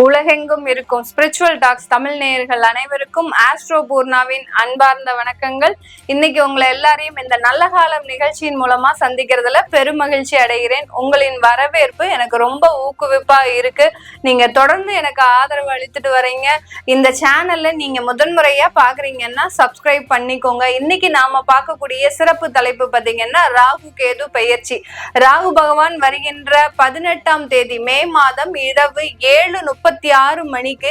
உலகெங்கும் இருக்கும் spiritual tax Tamil நேயர்கள் அனைவருக்கும் ஆஸ்ட்ரோ பூர்ணாவின் அன்பார்ந்த வணக்கங்கள். இன்னைக்கு உங்களை எல்லாரையும் இந்த நல்ல காலம் நிகழ்ச்சியின் மூலமா சந்திக்கிறதுல பெருமகிழ்ச்சி அடைகிறேன். உங்களின் வரவேற்பு எனக்கு ரொம்ப ஊக்குவிப்பா இருக்கு. நீங்க தொடர்ந்து எனக்கு ஆதரவு அளித்துட்டு வரீங்க. இந்த சேனல்ல நீங்க முதன்முறையா பாக்குறீங்கன்னா சப்ஸ்கிரைப் பண்ணிக்கோங்க. இன்னைக்கு நாம பார்க்கக்கூடிய சிறப்பு தலைப்பு பாத்தீங்கன்னா ராகு கேது பெயர்ச்சி. ராகு பகவான் வருகின்ற 18ஆம் தேதி மே மாதம் இரவு 7:36 மணிக்கு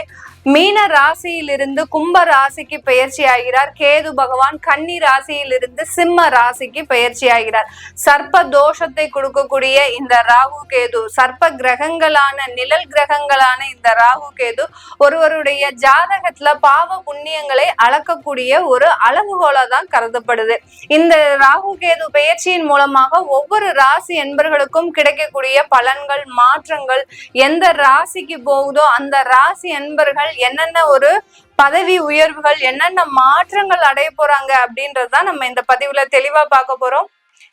மீன ராசியிலிருந்து கும்ப ராசிக்கு பெயர்ச்சி ஆகிறார். கேது பகவான் கன்னி ராசியிலிருந்து சிம்ம ராசிக்கு பெயர்ச்சி ஆகிறார். சர்ப்ப தோஷத்தை கொடுக்கக்கூடிய இந்த ராகு கேது, சர்ப்ப கிரகங்களான நிழல் கிரகங்களான இந்த ராகு கேது ஒருவருடைய ஜாதகத்துல பாவ புண்ணியங்களை அளக்கக்கூடிய ஒரு அளவுகோலா தான் கருதப்படுது. இந்த ராகு கேது பெயர்ச்சியின் மூலமாக ஒவ்வொரு ராசி என்பர்களுக்கும் கிடைக்கக்கூடிய பலன்கள், மாற்றங்கள், எந்த ராசிக்கு போகுதோ அந்த ராசி என்பர்கள் என்னென்ன ஒரு பதவி உயர்வுகள், என்னென்ன மாற்றங்கள் அடைய போறாங்க அப்படின்றதுதான் நம்ம இந்த பதிவுல தெளிவா பார்க்க போறோம்.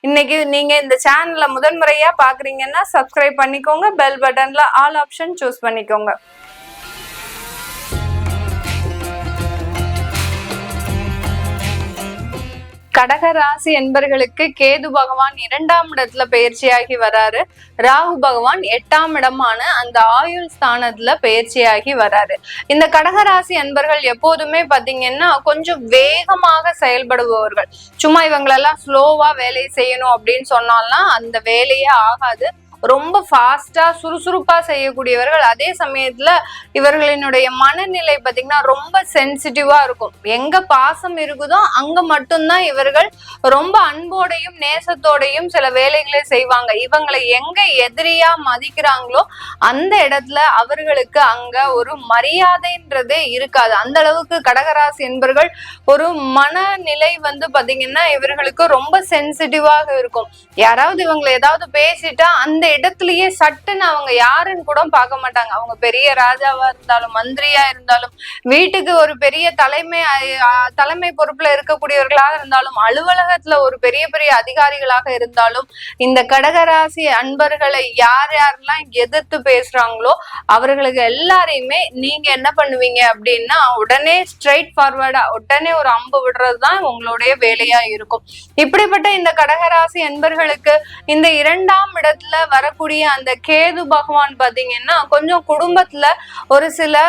இன்னைக்கு நீங்க இந்த சேனல்ல முதன்முறையா பாக்குறீங்கன்னா சப்ஸ்கிரைப் பண்ணிக்கோங்க. பெல் பட்டன்ல ஆல் ஆப்ஷன் சூஸ் பண்ணிக்கோங்க. கடக ராசி என்பர்களுக்கு கேது பகவான் 2ஆம் இடத்துல பயிற்சியாகி வராரு. ராகு பகவான் 8ஆம் இடமான அந்த ஆயுள் ஸ்தானத்துல பயிற்சியாகி வராரு. இந்த கடகராசி என்பர்கள் எப்போதுமே பாத்தீங்கன்னா கொஞ்சம் வேகமாக செயல்படுபவர்கள். சும்மா இவங்களெல்லாம் ஸ்லோவா வேலையை செய்யணும் அப்படின்னு சொன்னாலாம் அந்த வேலையே ஆகாது. ரொம்ப ஃபாஸ்டா சுறுசுறுப்பா செய்யக்கூடியவர்கள். அதே சமயத்துல இவர்களினுடைய மனநிலை பாத்தீங்கன்னா ரொம்ப சென்சிட்டிவா இருக்கும். எங்க பாசம் இருக்குதோ அங்க மட்டும்தான் இவர்கள் ரொம்ப அன்போடையும் நேசத்தோடையும் சில வேலைகளை செய்வாங்க. இவங்களை எங்க எதிரியா மதிக்கிறாங்களோ அந்த இடத்துல அவர்களுக்கு அங்க ஒரு மரியாதைன்றதே இருக்காது. அந்த அளவுக்கு கடகராசி என்பர்கள் ஒரு மனநிலை பாத்தீங்கன்னா இவர்களுக்கு ரொம்ப சென்சிட்டிவாக இருக்கும். யாராவது இவங்களை ஏதாவது பேசிட்டா அந்த இடத்துலயே சட்டுன்னு அவங்க யாருன்னு கூட பார்க்க மாட்டாங்க. அவங்க பெரிய ராஜாவா இருந்தாலும், மந்திரியா இருந்தாலும், வீட்டுக்கு ஒரு பெரிய தலைமை பொறுப்புல இருக்கக்கூடியவர்களாக இருந்தாலும், அலுவலகத்துல ஒரு பெரிய பெரிய அதிகாரிகளாக இருந்தாலும், இந்த கடகராசி அன்பர்களை யாரெல்லாம் எதிர்த்து பேசுறாங்களோ அவர்களுக்கு எல்லாரையுமே நீங்க என்ன பண்ணுவீங்க அப்படின்னா உடனே ஸ்ட்ரைட் ஃபார்வர்டா உடனே ஒரு அம்பு விடுறதுதான் உங்களுடைய வேலையா இருக்கும். இப்படிப்பட்ட இந்த கடகராசி அன்பர்களுக்கு இந்த 2ஆம் இடத்துல வரக்கூடிய அந்த கேது பகவான் பாத்தீங்கன்னா கொஞ்சம் குடும்பத்துல ஒரு சில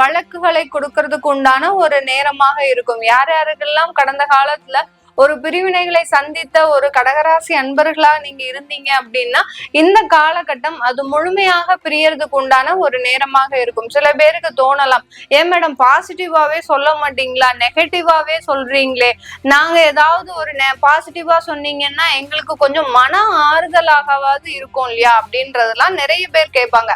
வழக்குகளை கொடுக்கறதுக்கு உண்டான ஒரு நேரமாக இருக்கும். யார் யாருக்கெல்லாம் கடந்த காலத்துல ஒரு பிரிவினைகளை சந்தித்த ஒரு கடகராசி அன்பர்களா நீங்க இருந்தீங்க அப்படின்னா இந்த காலகட்டம் அது முழுமையாக பிரியறதுக்கு உண்டான ஒரு நேரமாக இருக்கும். சில பேருக்கு தோணலாம், ஏன் மேடம் பாசிட்டிவாவே சொல்ல மாட்டீங்களா, நெகட்டிவாவே சொல்றீங்களே, நாங்க ஏதாவது ஒரு பாசிட்டிவா சொன்னீங்கன்னா எங்களுக்கு கொஞ்சம் மன ஆறுதலாகவாது இருக்கும் இல்லையா அப்படின்றதெல்லாம் நிறைய பேர் கேட்பாங்க.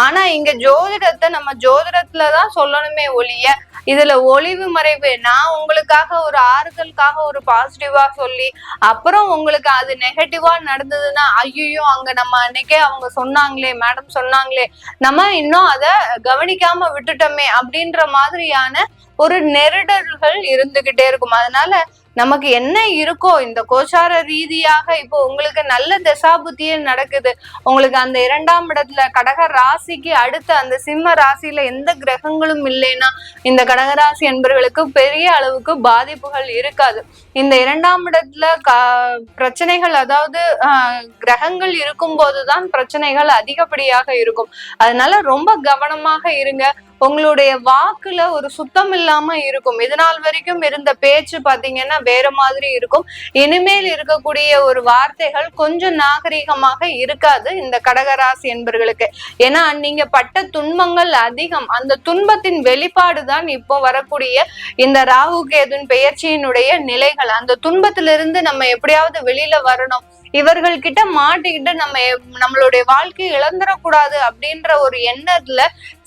ஆனா இங்க ஜோதிடத்தை நம்ம ஜோதிடத்துலதான் சொல்லணுமே ஒழிய இதுல ஒளிவு மறைவு நான் உங்களுக்காக ஒரு ஆறுதலுக்காக ஒரு பாசிட்டிவா சொல்லி அப்புறம் உங்களுக்கு அது நெகட்டிவா நடந்ததுன்னா ஐயோ அங்க நம்ம அன்னைக்கே அவங்க சொன்னாங்களே, மேடம் சொன்னாங்களே, நம்ம இன்னும் அதை கவனிக்காம விட்டுட்டோமே அப்படின்ற மாதிரியான ஒரு நெருடல்கள் இருந்துகிட்டே இருக்கும். அதனால நமக்கு என்ன இருக்கோ இந்த கோச்சார ரீதியாக இப்போ உங்களுக்கு நல்ல தசாபுத்தியே நடக்குது. உங்களுக்கு அந்த 2ஆம் இடத்துல கடக ராசிக்கு அடுத்த அந்த சிம்ம ராசியில எந்த கிரகங்களும் இல்லைன்னா இந்த கடகராசி என்பவர்களுக்கு பெரிய அளவுக்கு பாதிப்புகள் இருக்காது. இந்த 2ஆம் இடத்துல பிரச்சனைகள், அதாவது கிரகங்கள் இருக்கும் போதுதான் பிரச்சனைகள் அதிகப்படியாக இருக்கும். அதனால ரொம்ப கவனமாக இருங்க. உங்களுடைய வாக்குல ஒரு சுத்தம் இல்லாம இருக்கும். இது நாள் வரைக்கும் இருந்த பேச்சு பாத்தீங்கன்னா வேற மாதிரி இருக்கும். இனிமேல் இருக்கக்கூடிய ஒரு வார்த்தைகள் கொஞ்சம் நாகரீகமாக இருக்காது இந்த கடகராசி என்பர்களுக்கு. ஏன்னா நீங்க பட்ட துன்பங்கள் அதிகம். அந்த துன்பத்தின் வெளிப்பாடுதான் இப்போ வரக்கூடிய இந்த ராகு கேதுன் பெயர்ச்சியினுடைய நிலைகள். அந்த துன்பத்திலிருந்து நம்ம எப்படியாவது வெளியில வரணும், இவர்கள் கிட்ட மாட்டிக்கிட்டு நம்மளுடைய வாழ்க்கையை இழந்துடக்கூடாது அப்படின்ற ஒரு எண்ணத்துல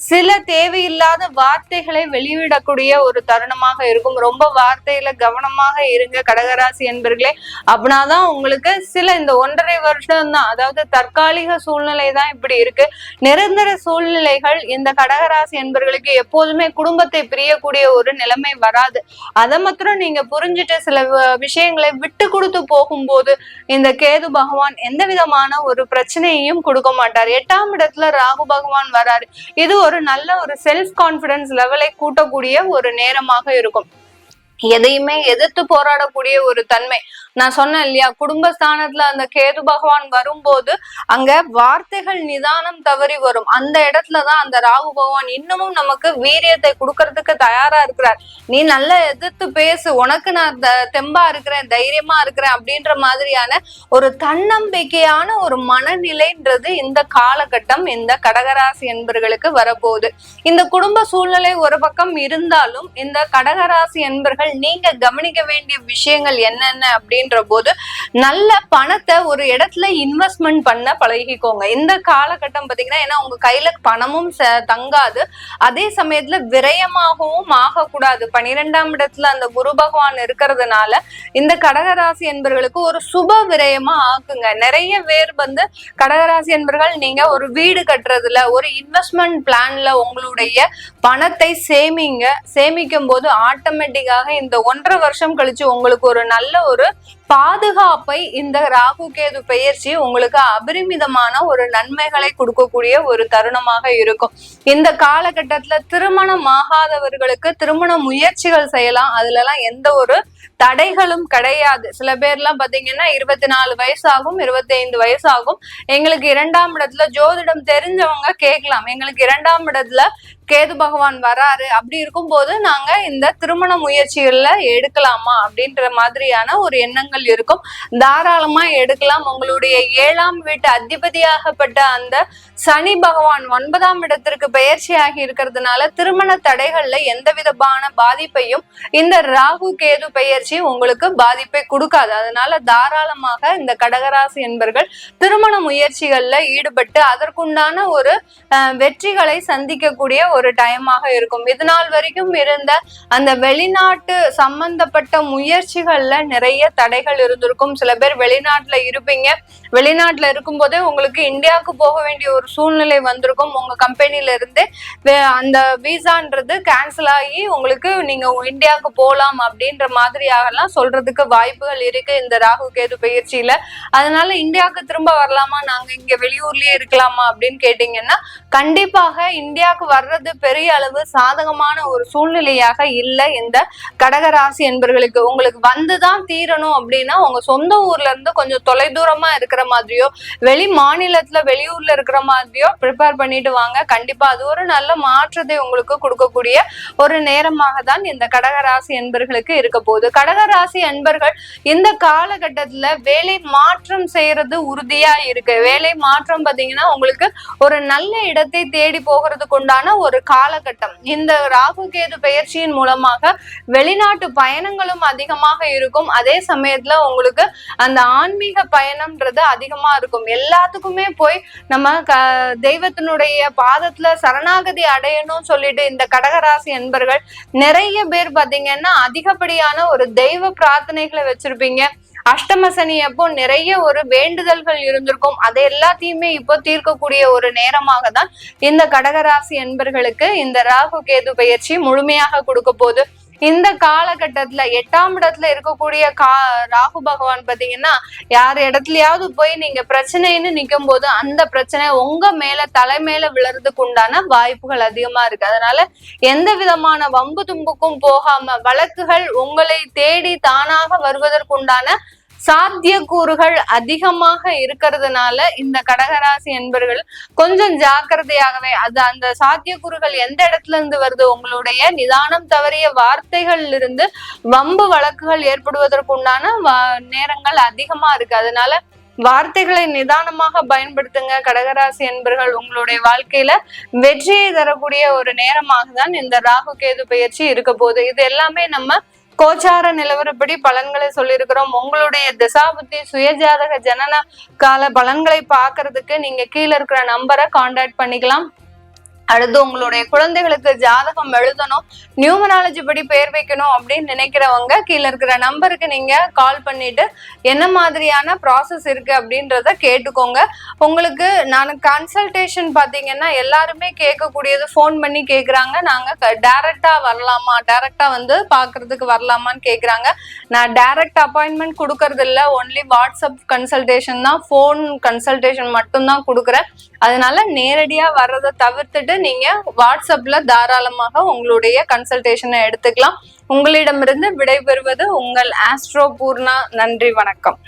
சில தேவையில்லாத வார்த்தைகளை வெளியிடக்கூடிய ஒரு தருணமாக இருக்கும். ரொம்ப வார்த்தையில கவனமாக இருங்க கடகராசி என்பர்களே. அப்படின்னாதான் உங்களுக்கு சில இந்த 1.5 வருஷம் தான், அதாவது தற்காலிக சூழ்நிலை தான் இப்படி இருக்கு. நிரந்தர சூழ்நிலைகள் இந்த கடகராசி என்பர்களுக்கு எப்போதுமே குடும்பத்தை பிரியக்கூடிய ஒரு நிலைமை வராது. அதை மாத்திரம் நீங்க புரிஞ்சுட்டு சில விஷயங்களை விட்டு கொடுத்து போகும்போது இந்த கேது பகவான் எந்த விதமான ஒரு பிரச்சனையையும் கொடுக்க மாட்டார். 8ஆம் இடத்துல ராகு பகவான் வராரு. இது ஒரு நல்ல ஒரு செல்ஃப் கான்பிடன்ஸ் லெவலை கூட்டக்கூடிய ஒரு நேரமாக இருக்கும். எதையுமே எதிர்த்து போராடக்கூடிய ஒரு தன்மை. நான் சொன்னேன் இல்லையா, குடும்பஸ்தானத்துல அந்த கேது பகவான் வரும்போது அங்க வார்த்தைகள் நிதானம் தவறி வரும். அந்த இடத்துலதான் அந்த ராகு பகவான் இன்னமும் நமக்கு வீரியத்தை கொடுக்கறதுக்கு தயாரா இருக்கிறார். நீ நல்லா எதிர்த்து பேசு, உனக்கு நான் தெம்பா இருக்கிறேன், தைரியமா இருக்கிறேன் அப்படின்ற மாதிரியான ஒரு தன்னம்பிக்கையான ஒரு மனநிலைன்றது இந்த காலகட்டம் இந்த கடகராசி என்பர்களுக்கு வரப்போகுது. இந்த குடும்ப சூழ்நிலை ஒரு பக்கம் இருந்தாலும் இந்த கடகராசி என்பர்கள் நீங்க கவனிக்க வேண்டிய விஷயங்கள் என்னென்ன அப்படின்ற போது, நல்ல பணத்தை ஒரு இடத்துல இன்வெஸ்ட்மெண்ட் பண்ண பழகிக்கோங்க இந்த காலகட்டம். பாத்தீங்கன்னா ஏன்னா உங்க கையில பணமும் தங்காது, அதே சமயத்துல விரயமாகவும் ஆகக்கூடாது. 12ஆம் இடத்துல அந்த குரு பகவான் இருக்கிறதுனால இந்த கடகராசி என்பர்களுக்கு ஒரு சுப விரயமா ஆக்குங்க. நிறைய பேர் கடகராசி என்பர்கள் நீங்க ஒரு வீடு கட்டுறதுல ஒரு இன்வெஸ்ட்மெண்ட் பிளான்ல உங்களுடைய பணத்தை சேமிங்க. சேமிக்கும் போது ஆட்டோமேட்டிக்காக இந்த 1.5 வருஷம் கழிச்சு உங்களுக்கு ஒரு நல்ல ஒரு பாதுகாப்பை இந்த ராகு கேது பெயர்ச்சி உங்களுக்கு அபரிமிதமான ஒரு நன்மைகளை கொடுக்கக்கூடிய ஒரு தருணமாக இருக்கும். இந்த காலகட்டத்துல திருமணம் ஆகாதவர்களுக்கு திருமண முயற்சிகள் செய்யலாம். அதுல எல்லாம் எந்த ஒரு தடைகளும் கிடையாது. சில பேர்லாம் பாத்தீங்கன்னா 24 வயசாகும், 25 வயசாகும், எங்களுக்கு 2ஆம் இடத்துல ஜோதிடம் தெரிஞ்சவங்க கேட்கலாம், எங்களுக்கு 2ஆம் இடத்துல கேது பகவான் வராரு, அப்படி இருக்கும் போது நாங்க இந்த திருமண முயற்சிகள்ல எடுக்கலாமா அப்படின்ற மாதிரியான ஒரு எண்ணங்கள் இருக்கும். தாராளமா எடுக்கலாம். உங்களுடைய 7ஆம் வீட்டு அதிபதியாகப்பட்ட அந்த சனி பகவான் 9ஆம் இடத்திற்கு பெயர்ச்சியாகி இருக்கிறதுனால திருமண தடைகள்ல எந்த விதமான பாதிப்பையும் இந்த ராகு கேது பெயர்ச்சி உங்களுக்கு பாதிப்பை கொடுக்காது. அதனால தாராளமாக இந்த கடகராசி என்பர்கள் திருமண முயற்சிகள்ல ஈடுபட்டு அதற்குண்டான ஒரு வெற்றிகளை சந்திக்கக்கூடிய ஒரு டைமாக இருக்கும். இது நாள் வரைக்கும் இருந்த அந்த வெளிநாட்டு சம்பந்தப்பட்ட முயற்சிகள்ல நிறைய தடைகள் இருந்திருக்கும். சில பேர் வெளிநாட்டுல இருப்பீங்க, வெளிநாட்டுல இருக்கும் போதே உங்களுக்கு இந்தியாவுக்கு போக வேண்டிய ஒரு சூழ்நிலை வந்திருக்கும். உங்க கம்பெனில இருந்து அந்த விசான்றது கேன்சல் ஆகி உங்களுக்கு நீங்க இந்தியாவுக்கு போலாம் அப்படின்ற மாதிரியாகலாம் சொல்றதுக்கு வாய்ப்புகள் இருக்கு இந்த ராகு கேது பயிற்சியில. அதனால இந்தியாவுக்கு திரும்ப வரலாமா, நாங்க இங்க வெளியூர்லயே இருக்கலாமா அப்படின்னு கேட்டீங்கன்னா கண்டிப்பாக இந்தியாவுக்கு வர்றது பெரிய அளவு சாதகமான ஒரு சூழ்நிலையாக இல்லை இந்த கடகராசி என்பர்களுக்கு. உங்களுக்கு வந்துதான் தீரணும் அப்படின்னா உங்க சொந்த ஊர்ல இருந்து கொஞ்சம் தொலைதூரமா இருக்கிற மாதிரியோ வெளி மாநிலத்துல வெளியூர்ல இருக்கிற மாதிரியோ ப்ரிப்பேர் பண்ணிட்டு வாங்க. கண்டிப்பா அது ஒரு நல்ல மாற்றத்தை உங்களுக்கு கொடுக்கக்கூடிய ஒரு நேரமாக தான் இந்த கடகராசி என்பர்களுக்கு இருக்க போகுது. கடகராசி என்பர்கள் இந்த காலகட்டத்துல வேலை மாற்றம் செய்யறது உறுதியா இருக்கு. வேலை மாற்றம் பாத்தீங்கன்னா உங்களுக்கு ஒரு நல்ல இடத்தை தேடி போகிறதுக்கு உண்டான ஒரு காலகட்டம். இந்த ராகு கேது பெயர்ச்சியின் மூலமாக வெளிநாட்டு பயணங்களும் அதிகமாக இருக்கும். அதே சமயத்துல உங்களுக்கு அந்த ஆன்மீக பயணம்ன்றது அதிகமா இருக்கும். எல்லாத்துக்குமே போய் நம்ம தெய்வத்தினுடைய பாதத்துல சரணாகதி அடையணும் சொல்லிட்டு இந்த கடகராசி என்பர்கள் நிறைய பேர் பாத்தீங்கன்னா அதிகப்படியான ஒரு தெய்வ பிரார்த்தனைகளை வச்சிருப்பீங்க. அஷ்டம சனி அப்போ நிறைய ஒரு வேண்டுதல்கள் இருந்திருக்கும். அதை எல்லாத்தையுமே இப்போ தீர்க்கக்கூடிய ஒரு நேரமாக தான் இந்த கடகராசி என்பர்களுக்கு இந்த ராகு கேது பெயர்ச்சி முழுமையாக கொடுக்க போகுது. இந்த காலகட்டத்துல 8ஆம் இடத்துல இருக்கக்கூடிய ராகு பகவான் பாத்தீங்கன்னா யார் இடத்துலயாவது போய் நீங்க பிரச்சனைன்னு நிக்கும் போது அந்த பிரச்சனை உங்க மேல தலைமையில விழறதுக்கு உண்டான வாய்ப்புகள் அதிகமா இருக்கு. அதனால எந்த விதமான வம்பு தும்புக்கும் போகாம வழக்குகள் உங்களை தேடி தானாக வருவதற்குண்டான சாத்தியக்கூறுகள் அதிகமாக இருக்கிறதுனால இந்த கடகராசி என்பர்கள் கொஞ்சம் ஜாக்கிரதையாகவே அந்த சாத்தியக்கூறுகள் எந்த இடத்துல இருந்து வருது, உங்களுடைய நிதானம் தவறிய வார்த்தைகள் இருந்து வம்பு வழக்குகள் ஏற்படுவதற்குண்டான நேரங்கள் அதிகமா இருக்கு. அதனால வார்த்தைகளை நிதானமாக பயன்படுத்துங்க. கடகராசி என்பர்கள் உங்களுடைய வாழ்க்கையில வெற்றியை தரக்கூடிய ஒரு நேரமாக தான் இந்த ராகு கேது பெயர்ச்சி இருக்க போகுது. இது எல்லாமே நம்ம கோச்சார நிலவரப்படி பலன்களை சொல்லியிருக்கிறோம். உங்களுடைய திசாபுத்தி சுயஜாதக ஜனன கால பலன்களை பாக்குறதுக்கு நீங்க கீழே இருக்கிற நம்பரை கான்டாக்ட் பண்ணிக்கலாம். அடுத்து உங்களுடைய குழந்தைகளுக்கு ஜாதகம் எழுதணும், நியூமராலஜி படி பெயர் வைக்கணும் அப்படின்னு நினைக்கிறவங்க கீழே இருக்கிற நம்பருக்கு நீங்க கால் பண்ணிட்டு என்ன மாதிரியான ப்ராசஸ் இருக்கு அப்படின்றத கேட்டுக்கோங்க. உங்களுக்கு நான் கன்சல்டேஷன் பாத்தீங்கன்னா எல்லாருமே கேட்கக்கூடியது, ஃபோன் பண்ணி கேக்குறாங்க, நாங்க டைரக்டா வரலாமா, டைரக்டா வந்து பாக்குறதுக்கு வரலாமான்னு கேக்குறாங்க. நான் டைரக்ட் அப்பாயின்மெண்ட் கொடுக்கறது இல்ல, ஒன்லி வாட்ஸ்அப் கன்சல்டேஷன் தான், ஃபோன் கன்சல்டேஷன் மட்டும் தான் கொடுக்குறேன். அதனால நேரடியா வர்றதை தவிர்த்துட்டு நீங்க வாட்ஸ்அப்ல தாராளமாக உங்களுடைய கன்சல்டேஷனை எடுத்துக்கலாம். உங்களிடமிருந்து விடைபெறுவது உங்கள் ஆஸ்ட்ரோ பூர்ணா. நன்றி, வணக்கம்.